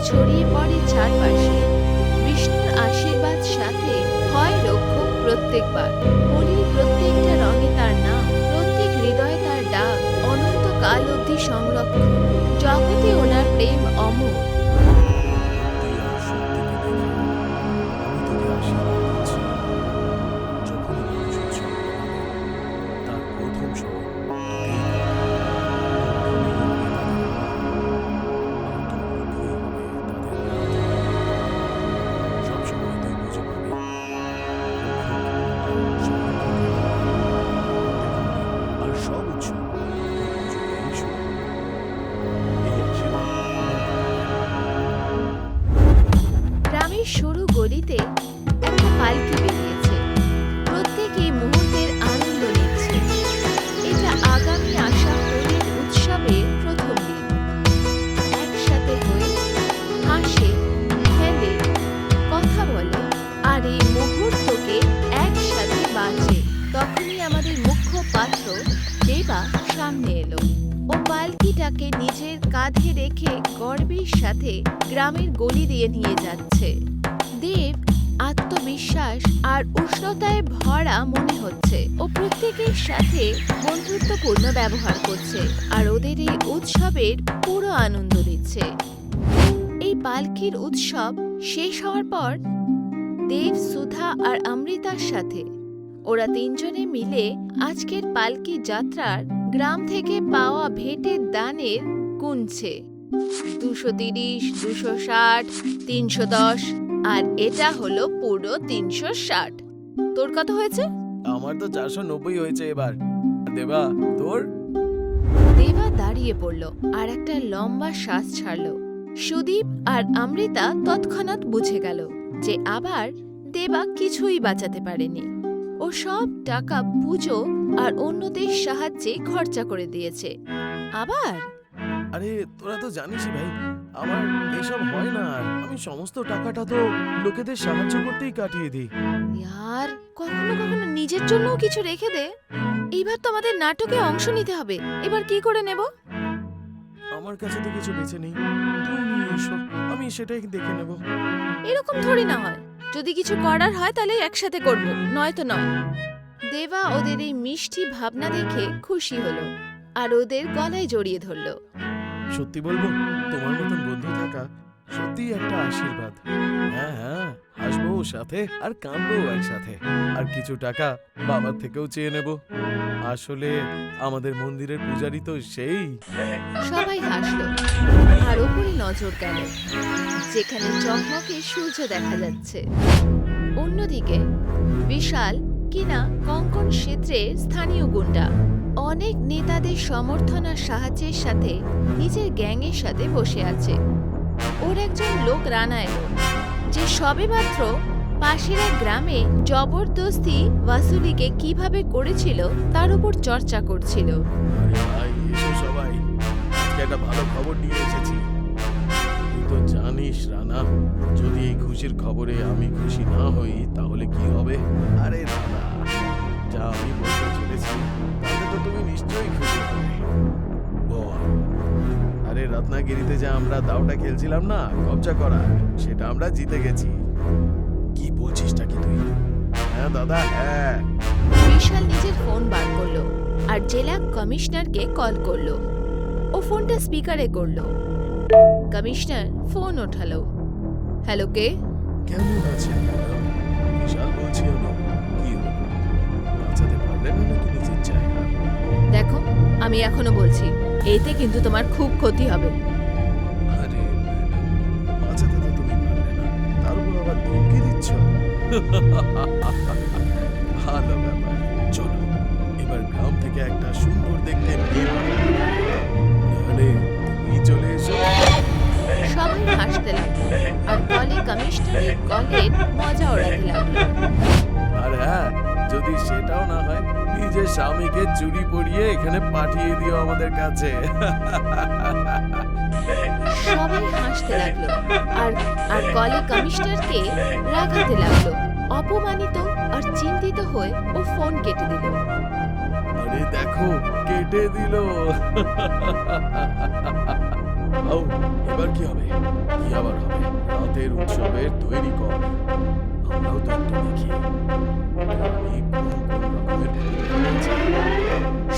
ছড়িয়ে পড়ে চারপাশে। বিষ্ণুর আশীর্বাদ সাথে হয় রক্ষক প্রত্যেকবার। হোলির প্রত্যেকটা রঙে তার নাম, প্রত্যেক হৃদয়ে তার ডাক, অনন্তকাল অবধি সংরক্ষণ। জগতে ওনার প্রেম অমর। গ্রামের সরু গলিতে একটা পালকি বেরিয়েছে। প্রত্যেকে মুহূর্তের আনন্দ নিচ্ছে। এটা আগামী আশা হোলির উৎসবের প্রথম দিন। একসাথে হয়ে হাসে, খেলে, কথা বলে আর এই মুহূর্তকে একসাথে বাঁচে। তখনই আমাদের মুখ্য পাত্র দেবা সামনে এলো। ও পালকিটাকে নিজের কাঁধে রেখে গর্বের সাথে গ্রামের গলি দিয়ে নিয়ে যাচ্ছে। দেব আত্মবিশ্বাস আর উষ্ণতায় ভরা মনে হচ্ছে। ও প্রত্যেকের সাথে বন্ধুত্বপূর্ণ ব্যবহার করছে আর ওদের এই উৎসবের পুরো আনন্দ নিচ্ছে। এই পালকির উৎসব শেষ হওয়ার পর দেব, সুধা আর অমৃতার সাথে ওরা তিনজনে মিলে আজকের পালকি যাত্রার গ্রাম থেকে পাওয়া ভেটের দানের গুনছে। 230, 260, 310 আর এটা হলো পুরো 360। তোর কত হয়েছে? আমার তো 490 হয়েছে এবার। দেবা তোর? দেবা দাঁড়িয়ে পড়ল আর একটা লম্বা শ্বাস ছাড়ল। সুদীপ আর অমৃতা তৎক্ষণাৎ বুঝে গেল যে আবার দেবা কিছুই বাঁচাতে পারেনি। ও সব টাকা পুজো আর অন্যদের সাহায্যে খরচা করে দিয়েছে। আবার আরে তোরা তো জানিসই ভাই, আমার এসব হয় না। আর আমি সমস্ত টাকাটা তো লোকেদের সাহায্য করতেই কাটিয়ে দিই। ইয়ার, কখনো কখনো নিজের জন্যও কিছু রেখে দে। এইবার তো আমাদের নাটকে অংশ নিতে হবে। এবার কি করে নেব? আমার কাছে তো কিছু বেঁচে নেই, তুই নিয়ে এসো, আমি সেটাই দেখে নেব। এরকম থোড়ি না হয়। যদি কিছু করার হয় তাহলে একসাথে করব, নয়তো নয়। দেবা ওদের এই মিষ্টি ভাবনা দেখে খুশি হলো আর ওদের গলায় জড়িয়ে ধরল। সত্যি বলবো, তোমার মতন বন্ধু থাকা সত্যিই একটা আশীর্বাদ। হ্যাঁ হ্যাঁ, হাসবো সাথে আর কাঁদবো একসাথে। আর কিছু টাকা বাবার থেকেও চেয়ে নেব। আসলে আমাদের মন্দিরের পূজারি তো সেই। সবাই হাসলো আর ওপরে নজর গেল, যেখানে চকমকে সূর্য দেখা যাচ্ছে। অন্যদিকে বিশাল কিনা কঙ্কন ক্ষেত্রের স্থানীয় গুন্ডা অনেক নেতাদের সমর্থন আর সাহায্যের সাথে নিজের গ্যাংয়ের সাথে বসে আছে। ওর একজন লোক রানা এলো, যে সবেমাত্র পাশের এক গ্রামে জবরদস্তি ওয়াসুলিকে কিভাবে করেছিল তার উপর চর্চা করছিল। আরে ভাই, এসো সবাই, আজকে একটা ভালো খবর নিয়ে এসেছি। তুই তো জানিস রানা, যদি এই খুশির খবরে আমি খুশি না হই তাহলে কি হবে? আরে রানা, যা আমি বলতে চলেছি তাতে তো তুমি নিশ্চয়ই খুশি হবে। বল। আরে রত্নাগিরিতে যা আমরা দাওটা খেলছিলাম না কবজা করার, সেটা আমরা জিতে গেছি। কি বলছিসটা কি তুই? হ্যাঁ দাদা, হ্যাঁ। বিশাল নিজের ফোন বার করলো আর জেলা কমিশনারকে কল করলো। ও ফোনটা স্পিকারে করলো। কমিশনার ফোন ওঠালো। হ্যালো, কে? কেমন আছেন ম্যাডাম? বিশাল বলছি আমি। কি হলো, বাঁচাতে পারলেন না নাকি নিজের জায়গা? দেখো, আমি এখনো বলছি, এতে কিন্তু তোমার খুব ক্ষতি হবে। আরে ম্যাডাম, বাঁচাতে তো তুমি পারলে না, তার উপর আবার ধমকি দিচ্ছ। ভালো ব্যাপার, চলো এবার গ্রাম থেকে একটা সুন্দর দেখতে মেয়ে পাঠাবো। নাহলে তুমি চলে এসো। সবাই হাসতে লাগলো আর কলে কমিশনারের কলের মজা ওড়াতে লাগলো। আর হ্যাঁ, যদি সেটাও না হয়, নিজের স্বামীকে চুরি পরিয়ে এখানে পাঠিয়ে দিও আমাদের কাছে। সবাই হাসতে লাগলো আর আর কলে কমিশনারকে রাগাতে লাগলো। অপমানিত আর চিন্তিত হয়ে ও ফোন কেটে দিল। আরে দেখো, কেটে দিল। ও এবার কি হবে? কি আবার হবে? রাতের উৎসবের তৈরি কর। আমরাও তো একটু দেখি আমি কোন কোন রকমের ফুল এনেছি।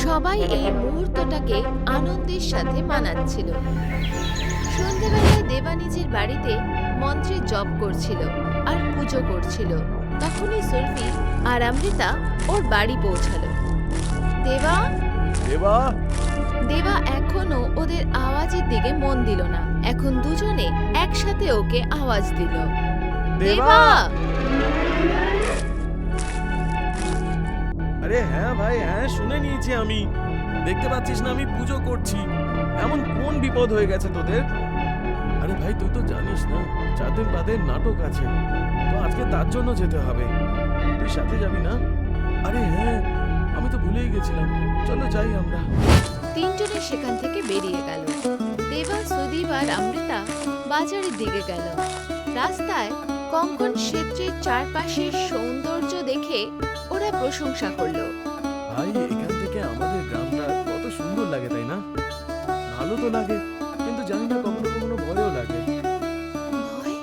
সবাই এই মুহূর্তটাকে আনন্দের সাথে মানাচ্ছিল। সন্ধ্যেবেলায় দেবা নিজের বাড়িতে মন্ত্রের জপ করছিল আর পুজো করছিল। তখনই সুরভি আর অমৃতা ওর বাড়ি পৌঁছালো। দেবা দেবা, দেবা এখনো ওদের আওয়াজের দিকে মন দিল না। এখন দুজনে একসাথে ওকে আওয়াজ দিল, দেবা। আরে হ্যাঁ ভাই, হ্যাঁ শুনে নিয়েছি আমি। দেখতে পাচ্ছিস না আমি পুজো করছি। এমন কোন বিপদ হয়ে গেছে তোদের? আরে ভাই তুই তো জানিস না 4 দিন বাদে নাটক আছে, তো আজকে তার জন্য যেতে হবে। তুই সাথে যাবি না? আরে হ্যাঁ, আমি তো ভুলেই গেছিলাম। চলো যাই আমরা। তিনজনে সেখান থেকে বেরিয়ে গেল। দেবা, সুদীপ আর অমৃতা বাজারের দিকে গেল। রাস্তায় কঙ্কন ক্ষেত্রের চারপাশের সৌন্দর্য দেখে ওরা প্রশংসা করলো। ভাই এখান থেকে আমাদের গ্রামটা কত সুন্দর লাগে, তাই না? ভালো তো লাগে, কিন্তু জানি না কখনো কখনো ভয়ও লাগে। ভয়?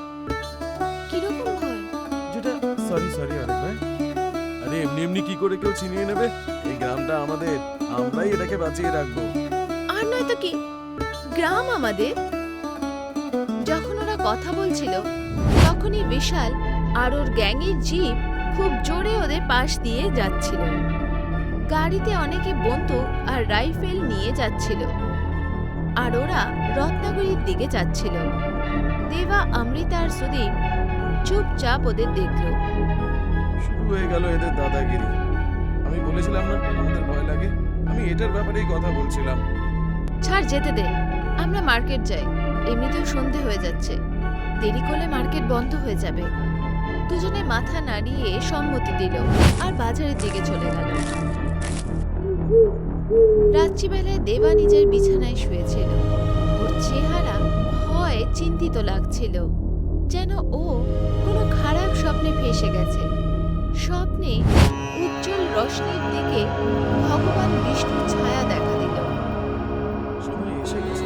কিরকম ভয়? যেটা সরি অনেক ভাই। আরে এমনি এমনি কি করে কেউ ছিনিয়ে নেবে? এই গ্রামটা আমাদের, আমরাই এটাকে বাঁচিয়ে রাখবো। আর নয় তো কি, গ্রাম আমাদের। যখন ওরা কথা বলছিল তখনই বিশাল আর ওর গ্যাংয়ের জিপ খুব জোরে ওদের পাশ দিয়ে যাচ্ছিল। গাড়িতে অনেকে বন্দুক আর রাইফেল নিয়ে যাচ্ছিল আর ওরা রত্নাগুড়ির দিকে যাচ্ছিল। দেবা, অমৃতা আর সুদীপ চুপচাপ ওদের দেখলো। শুরু হয়ে গেল এদের দাদাগিরি। আমি বলেছিলাম না আমাদের ভয় লাগে? আমি এটার ব্যাপারেই কথা বলছিলাম। ছাড়, যেতে দে। আমরা মার্কেট যাই, এমনিতেও সন্ধে হয়ে যাচ্ছে। দেরি করলে মার্কেট বন্ধ হয়ে যাবে। দুজনে মাথা নাড়িয়ে সম্মতি দিল আর বাজারের দিকে চলে গেল। রাত্রিবেলায় দেবা নিজের বিছানায় শুয়েছিল। ওর চেহারা ভয়ে চিন্তিত লাগছিল, যেন ও কোনো খারাপ স্বপ্নে ফেঁসে গেছে। স্বপ্নে উজ্জ্বল রশ্মির দিকে ভগবান বিষ্ণুর ছায়া দেখা দিল। সময় এসে গেছে।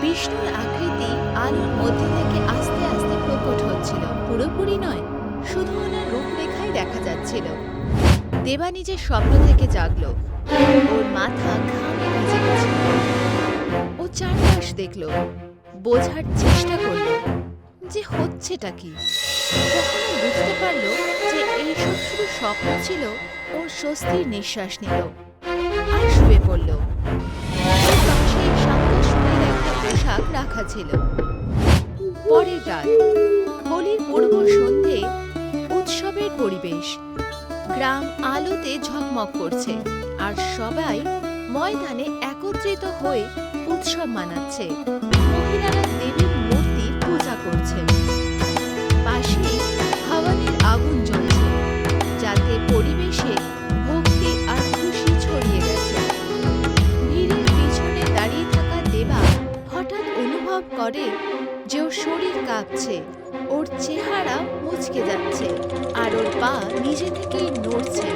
বিষ্ণুর আকৃতি আলোর মধ্যে থেকে আস্তে আস্তে প্রকট হচ্ছিল। পুরোপুরি নয়, শুধু ওনার রূপরেখাই দেখা যাচ্ছিল। দেবা নিজের স্বপ্ন থেকে জাগলো। ওর মাথা ঘামে ভিজে গেছিল। ও চারপাশ দেখলো, বোঝার চেষ্টা করলো যে হচ্ছেটা কি। যখন ও বুঝতে পারলো যে এইসব শুধু স্বপ্ন ছিল, ওর স্বস্তির নিঃশ্বাস নিল আর শুয়ে পড়ল। ওর পাশে সাদা সুতির একটা পোশাক রাখা ছিল। পরের রাত, হোলির পূর্ব সন্ধে, উৎসবের পরিবেশ। গ্রাম আলোতে ঝকমক করছে আর সবাই ময়দানে একত্রিত হয়ে উৎসব মানাচ্ছে। মহিলারা দেবীর মূর্তির পূজা করছে। পাশে হাওয়ানের আগুন জ্বলছে, যাতে পরিবেশে ভক্তি আর খুশি ছড়িয়ে গেছে। ভিড়ের পিছনে দাঁড়িয়ে থাকা দেবা হঠাৎ অনুভব করে যে ওর শরীর কাঁপছে, ওর চেহারা মুচকে যাচ্ছে আর ওর পা নিজে থেকেই নড়ছে।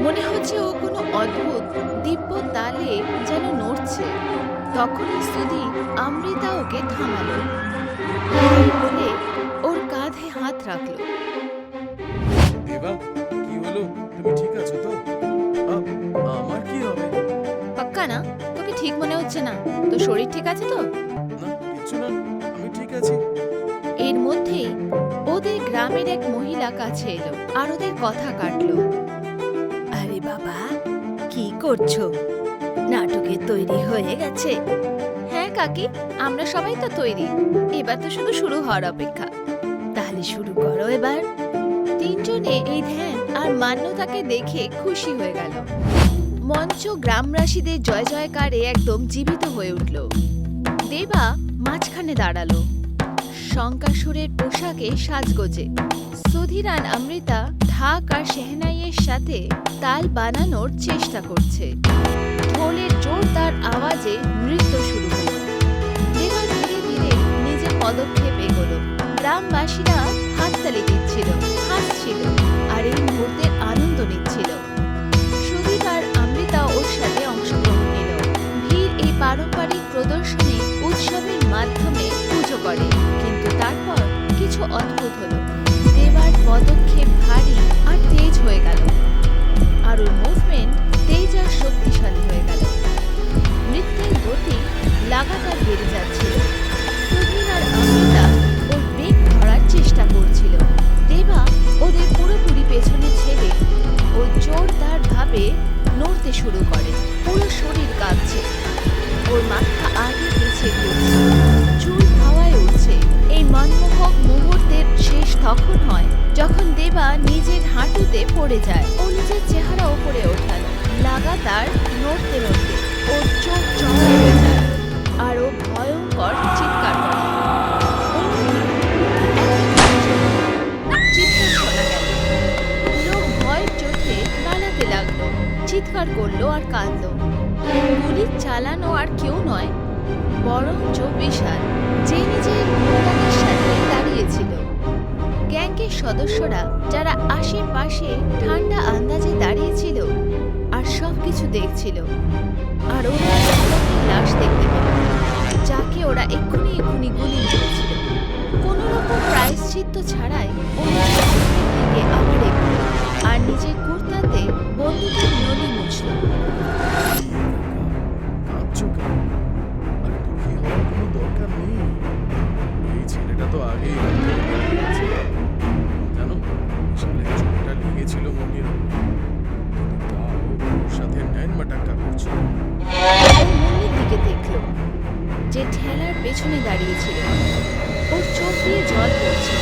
মনে হচ্ছে ও কোনো অদ্ভুত দিব্য তালে যেন নড়ছে। তখনই সুদীপ, অমৃতা ওকে থামালো বলে ওর কাঁধে হাত রাখলো। দেবা, কি হলো? তুমি ঠিক আছো তো? আমার কি হবে? পাক্কা না? তোকে ঠিক মনে হচ্ছে না? তোর শরীর ঠিক আছে তো? না কিছু না, আমি ঠিক আছি। এর মধ্যেই ওদের গ্রামের এক মহিলা কাছে এলো আর ওদের কথা কাটলো। আরে বাবা, কি করছো? নাটকের তৈরি হয়ে গেছে? হ্যাঁ কাকি, আমরা সবাই তো তৈরি। এবার তো শুধু শুরু হওয়ার অপেক্ষা। তাহলে শুরু করো এবার। তিনজনে এই ধ্যান আর মান্যতাকে দেখে খুশি হয়ে গেল। মঞ্চ গ্রামবাসীদের জয় জয়কারে একদম জীবিত হয়ে উঠল। দেবা মাঝখানে দাঁড়ালো, শঙ্কাসুরের পোশাকে সাজগোজে। সুধীর আর অমৃতা ঢাক আর শেহনাইয়ের সাথে তাল বানানোর চেষ্টা করছে। ঢোলের জোরদার আওয়াজে নৃত্য শুরু হলো। দেবা ধীরে ধীরে নিজের পদক্ষেপ এগোলো। গ্রামবাসীরা হাততালি দিচ্ছিল, হাসছিল আর এই মুহূর্তের আনন্দ নিচ্ছিল। সুদীপ আর অমৃতা ওর সাথে অংশগ্রহণ নিল। ভিড় এই পারম্পরিক প্রদর্শনী উৎসবের মাধ্যমে পুজো করে। কিন্তু তারপর কিছু অদ্ভুত হলো। দেবার পদক্ষেপ ভারী আর তেজ হয়ে গেল, আর ওর মুভমেন্ট তেজ আর শক্তিশালী হয়ে গেল। নৃত্যের গতি লাগাতার বেড়ে যাচ্ছিল। সুধীর আর অমৃতা ওর বেগ ধরার চেষ্টা করছিল। দেবা ওদের পুরোপুরি পেছনে ছেড়ে ও জোরদার ভাবে নড়তে শুরু করে। পুরো শরীর কাঁপছে, ওর মাথা আগে পিছিয়ে ঘুরছে, চুল হাওয়ায় উঠছে। এই মনমোহক মুহূর্তের শেষ তখন হয় যখন দেবা নিজের হাঁটুতে পড়ে যায়। ও নিজের চেহারা ওপরে ওঠাল, লাগাতার নড়তে নড়তে ওর চোখ চড়া হয়ে যায় আর ও ভয়ঙ্কর চিৎকার করে। চিৎকার শোনা গেল। লোক ভয়ের চোখে পালাতে লাগলো, চিৎকার করলো আর কাঁদলো। গুলি চালানো আর কেউ নয়, বরঞ্চ বিশাল, যে নিজের গুন্ডাদের সাথে দাঁড়িয়েছিল। গ্যাংয়ের সদস্যরা যারা আশেপাশে ঠান্ডা আন্দাজে দাঁড়িয়েছিল আর সবকিছু দেখছিল। আর ওরা একজনের লাশ দেখতে পেল, যাকে ওরা এক্ষুনি গুলি মেরেছিল। কোনো রকম প্রায়শ্চিত্ত ছাড়াই ও নিজের চোখের দিকে আবার এগোল আর নিজের কুর্তাতে বন্দুকের নলি মুছল। দরকার নেই, এই ছেলেটা তো আগেই জানো, বিশালের চোখটা লেগেছিল মনির, তাও ওর সাথে ন্যানমা টাক্কা করছিল। মনির দিকে দেখলো, যে ঠেলার পেছনে দাঁড়িয়েছিল। ওর চোখ দিয়ে জল পড়ছিল।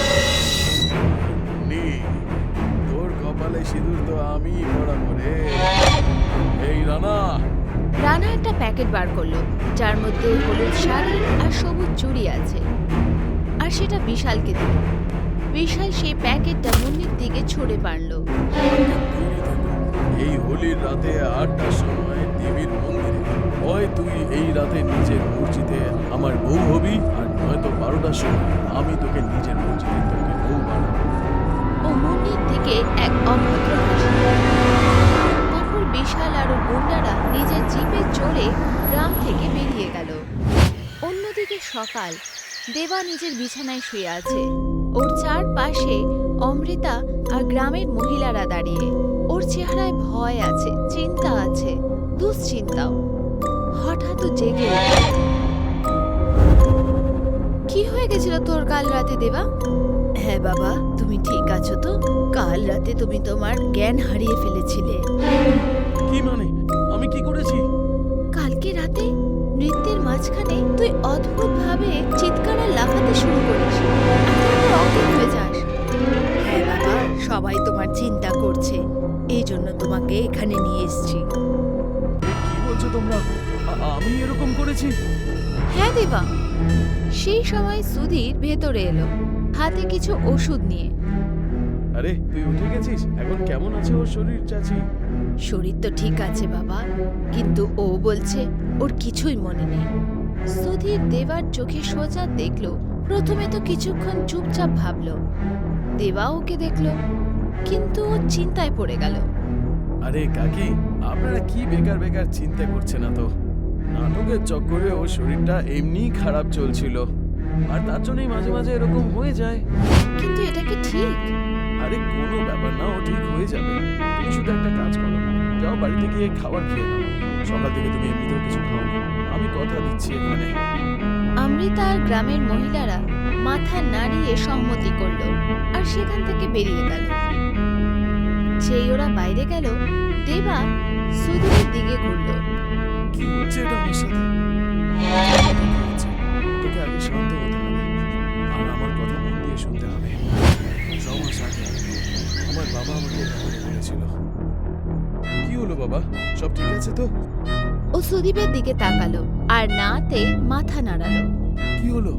তোর কপালে সিঁদুর তো আমি পরাবো রে। এই রানা। রানা একটা প্যাকেট বার করলো, যার মধ্যে হলুদ শাড়ি আর সবুজ চুড়ি আছে, আর সেটা বিশালকে দিল। বিশাল সেই প্যাকেটটা মুন্নির দিকে ছুঁড়ে মারলো। এই হোলির রাতে 8টার সময় দেবীর মন্দিরে, হয় তুই এই রাতে নিজের মসজিদে আমার বউ হবি, আর নয়তো 12টার সময় আমি তোকে নিজের মসজিদে তোকে বউ বানাবো। ও মুন্নির দিকে এক অভদ্র হাসি। তারপর বিশাল আর ওর গুন্ডারা নিজের জিপে চড়ে গ্রাম থেকে বেরিয়ে গেল। অন্যদিকে সকাল, দেবা নিজের বিছানায় শুয়ে আছে। ওর চারপাশে অমৃতা আর গ্রামের মহিলারা দাঁড়িয়ে। ওর চেহারায় ভয় আছে, চিন্তা আছে, দুশ্চিন্তাও। হঠাৎ ও জেগে উঠল। কি হয়ে গেছিল তোর কাল রাতে দেবা? হ্যাঁ বাবা, তুমি ঠিক আছো তো? কাল রাতে তুমি তোমার জ্ঞান হারিয়ে ফেলেছিলে। কি মানে? আমি কি করেছি? কালকে রাতে নৃত্যের মাঝখানে তুই অদ্ভুতভাবে চিৎকার আর লাফাতে শুরু করিস, আর তারপর অজ্ঞান হয়ে যাস। হ্যাঁ বাবা, সবাই তোমার চিন্তা করছে, এই জন্য তোমাকে এখানে নিয়ে এসেছি। কি বলছো তোমরা? আমি এরকম করেছি? হ্যাঁ দেবা। সেই সময় সুধীর ভেতরে এলো, হাতে কিছু ওষুধ নিয়ে। আরে তুই উঠে গেছিস? এখন কেমন আছে ওর শরীর চাচি? শরীর তো ঠিক আছে বাবা, কিন্তু ও বলছে ওর কিছুই মনে নেই। সুধীর দেবার চোখে সোজা দেখলো। প্রথমে তো কিছুক্ষণ চুপচাপ ভাবলো। দেবা ওকে দেখলো, কিন্তু ও চিন্তায় পড়ে গেল। আরে কাকি, আপনারা কি বেকার বেকার চিন্তা করছেন না তো? নাটকের চক্করে ওর শরীরটা এমনিই খারাপ চলছিল, আর তার জন্যই মাঝে মাঝে এরকম হয়ে যায়। কিন্তু এটা কি ঠিক? আরে কোনো ব্যাপার না, ও ঠিক হয়ে যাবে। তুমি শুধু একটা কাজ করো, যাও বাড়িতে গিয়ে খাবার খেয়ে নাও। সকাল থেকে তুমি এমনিতেও কিছু খাওনি, আমি কথা দিচ্ছি এখানে। অমৃতা আর গ্রামের মহিলারা মাথা নাড়িয়ে সম্মতি করলো আর সেখান থেকে বেরিয়ে গেল। যেই ওরা বাইরে গেল, দেবা সুধীরের দিকে ঘুরল। কি হচ্ছে এটা আমার সাথে? তোকে আগে শান্ত হতে হবে, আর আমার কথা মন দিয়ে শুনতে হবে। আমার সাথে আমার বাবা আমাকে বলেছিল। কি হলো বাবা, সব ঠিক আছে তো? ও সুদীপের দিকে তাকালো আর নাতে মাথা নাড়ালো। কি হলো?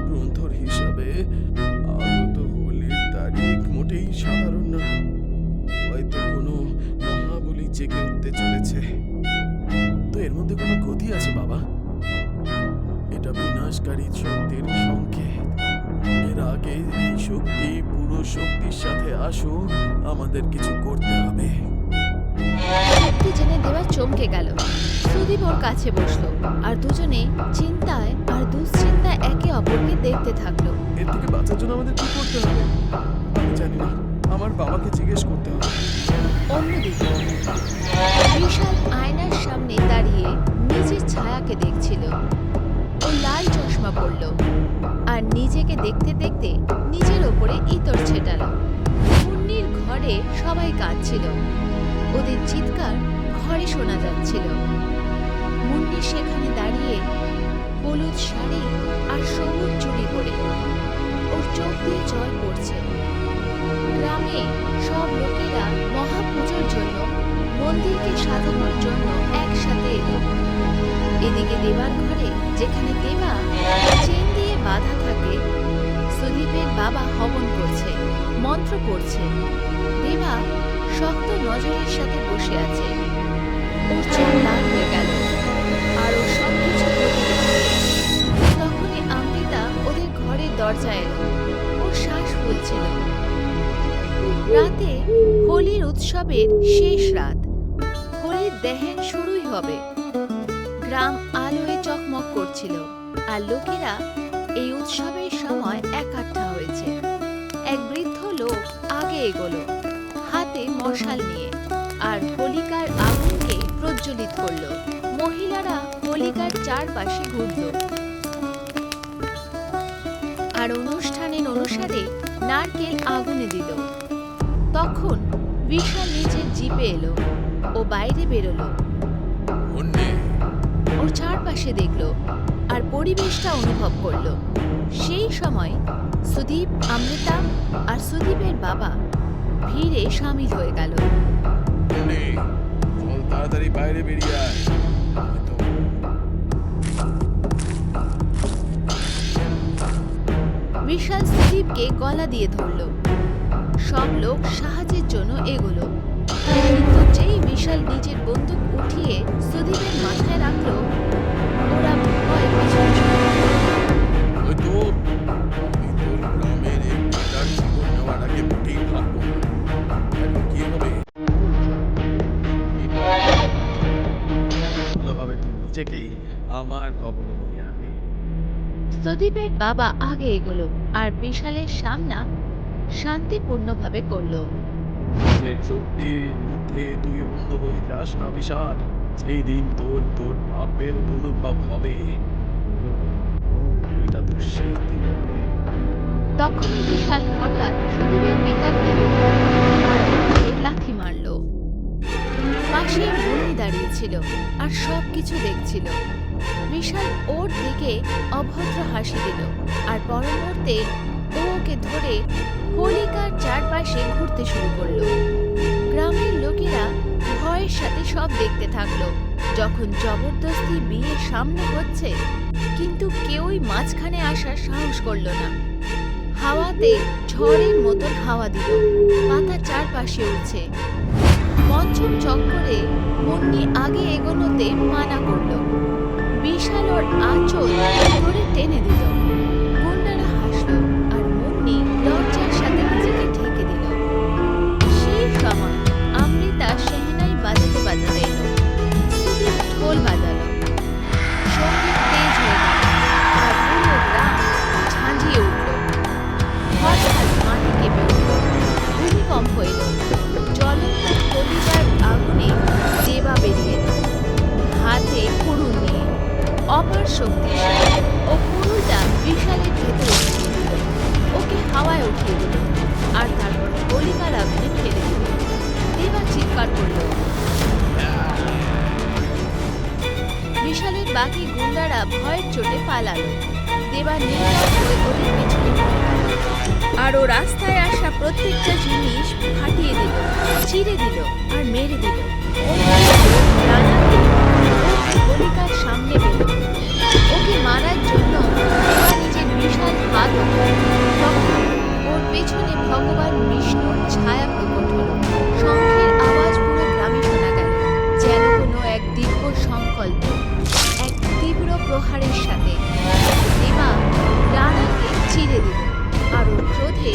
গ্রন্থর হিসাবে আরো তো হোলির তারিখ মোটে মোটেই সাধারণ না, হয়তো কোনো মহাবলী জেগে উঠতে চলেছে। তো এর মধ্যে কোনো গতি আছে বাবা? এটা বিনাশকারী শক্তির সংকেত। এর আগে এই শক্তি পুরো শক্তির সাথে আসুক, আমাদের কিছু করতে হবে। সত্যি জেনে দেবা চমকে গেল। সুদীপ ওর কাছে বসলো আর দুজনে চিন্তায় আর দুশ্চিন্তায় একে অপরকে দেখতে থাকলো। এর থেকে বাঁচার জন্য আমাদের কি করতে হবে আমি জানি না, আমার বাবাকে জিজ্ঞেস করতে হবে। অন্যদিকে বিশাল আয়নার সামনে দাঁড়িয়ে নিজের ছায়াকে দেখছিল। ও লাল চশমা পরল আর নিজেকে দেখতে দেখতে নিজের ওপরে ইতর ছেটালো। মুন্নির ঘরে সবাই কাঁদছিল, ওদের চিৎকার ঘরে শোনা যাচ্ছিল। মুন্নি সেখানে দাঁড়িয়ে হলুদ শাড়ি আর সবুজ চুড়ি পরে, ওর চোখ দিয়ে জল পড়ছে। গ্রামে সব লোকেরা মহাপুজোর জন্য মন্দিরকে সাজানোর জন্য একসাথে এলো। এদিকে দেবার ঘরে, যেখানে দেবা চেন দিয়ে বাঁধা থাকে, সুদীপের বাবা হবন করছে, মন্ত্র পড়ছে। দেবা শক্ত নজরের সাথে বসে আছে। ওর চোখ লাল হয়ে গেল আর ও সবকিছু তখনই অমৃতা ওদের ঘরের দরজায় এলো। ওর শ্বাস ফুলছিল। রাতে হোলির উৎসবের শেষ রাত। হোলির দহন শুরুই হবে। গ্রাম আলোয় চকমক করছিল আর লোকেরা এই উৎসবের সময় একাট্টা হয়েছে। এক বৃদ্ধ লোক আগে এগোলো, হাতে মশাল নিয়ে, আর হোলিকার আগুনকে প্রজ্বলিত করলো। মহিলারা হোলিকার চারপাশে ঘুরল আর অনুষ্ঠানের অনুসারে নারকেল আগুনে দিল। তখন বিশাল নিচের জিপে এলো। ও বাইরে বেরোলো, ওর চারপাশে দেখলো আর পরিবেশটা অনুভব করলো। সেই সময় সুদীপ, অমৃতা আর সুদীপের বাবা ভিড়ে সামিল হয়ে গেল। তাড়াতাড়ি বাইরে বেরিয়ে আয়। বিশাল সুদীপকে গলা দিয়ে ধরলো। সব লোক সাহায্যের জন্য এগোলো, কিন্তু যেই বিশাল নিজের বন্দুক উঠিয়ে সুদীপের মাথায় রাখলো, ওরা ভয় পেছনে ছুটে গেল। গ্রামের এই বেটার জীবন নেওয়ার আগে মোটেই ভাববো না। এখন কি হবে? ভালোভাবে নিজেকেই আমার খবর নিয়ে আনে। সুদীপের বাবা আগে এগোলো আর বিশালের সামনা শান্তিপূর্ণভাবে করলো। সত্যির মধ্যে তুই অন্ধ হয়ে যাস না বিশাল। সেই দিন তোর তোর পাপের অনুভব হবে। এটা তো সেই দিন। তখনই বিশাল হঠাৎ সুদীপের পিতাকে লাথি মারলো। পাশে মুন্নি দাঁড়িয়েছিল আর সবকিছু দেখছিল। বিশাল ওর দিকে অভদ্র হাসি দিল আর পর মুহূর্তে ওকে ধরে হোলিকার চারপাশে ঘুরতে শুরু করলো। গ্রামের লোকেরা ভয়ের সাথে সব দেখতে থাকলো যখন জবরদস্তি বিয়ে সামনে হচ্ছে, কিন্তু কেউই মাঝখানে আসার সাহস করলো না। হাওয়াতে ঝড়ের মতন হাওয়া দিল, পাতা চারপাশে উঠছে। মঞ্চম চক্করে মুন্নি আগে এগোনোতে মানা করলো। বিশাল ওর আঁচল ধরে টেনে দিল। গুন্ডারা হাসলো আর মুন্নি লজ্জার সাথে নিজেকে ঢেকে দিল। সেই সময় অমৃতা শেহনাই বাজাতে বাজাতে এলো। সুদীপ ঢোল বাজালো। সঙ্গীত তেজ হয়ে গেল আর পুরো গ্রাম ঝাঁঝিয়ে উঠল। হঠাৎ মাটি কেঁপে উঠল, ভূমিকম্প এলো। জ্বলন্ত হোলিকার আগুনে দেবা বেরিয়ে এলো, হাতে কুড়ুল নিয়ে। অপার শক্তিশালী ও কুড়ুলটা বিশালের ভেতরে ঢুকিয়ে দিল। ওকে হাওয়ায় উঠিয়ে দিল আর তারপর হোলিকার আগুনে ফেলে দিল। দেবা চিৎকার করল। বিশালের বাকি গুন্ডারা ভয়ের চোটে পালালো। দেবা নির্বাক হয়ে ওদের পেছনে পড়ে গেল আর ও রাস্তায় আসা প্রত্যেকটা জিনিস ফাটিয়ে দিল, চিড়ে দিল আর মেরে দিল। রানাকে হোলিকার সামনে পেল। ওকে মারার জন্য দেবা নিজের বিশাল হাত তখন ওর পেছনে ভগবান বিষ্ণুর ছায়া প্রকট হলো। শঙ্খের আওয়াজ পুরো গ্রামে শোনা গেল, যেন কোনো এক দিব্য সংকল্প। এক তীব্র প্রহারের সাথে প্রতিমা রানাকে চিরে দিল, আর ওর ক্রোধে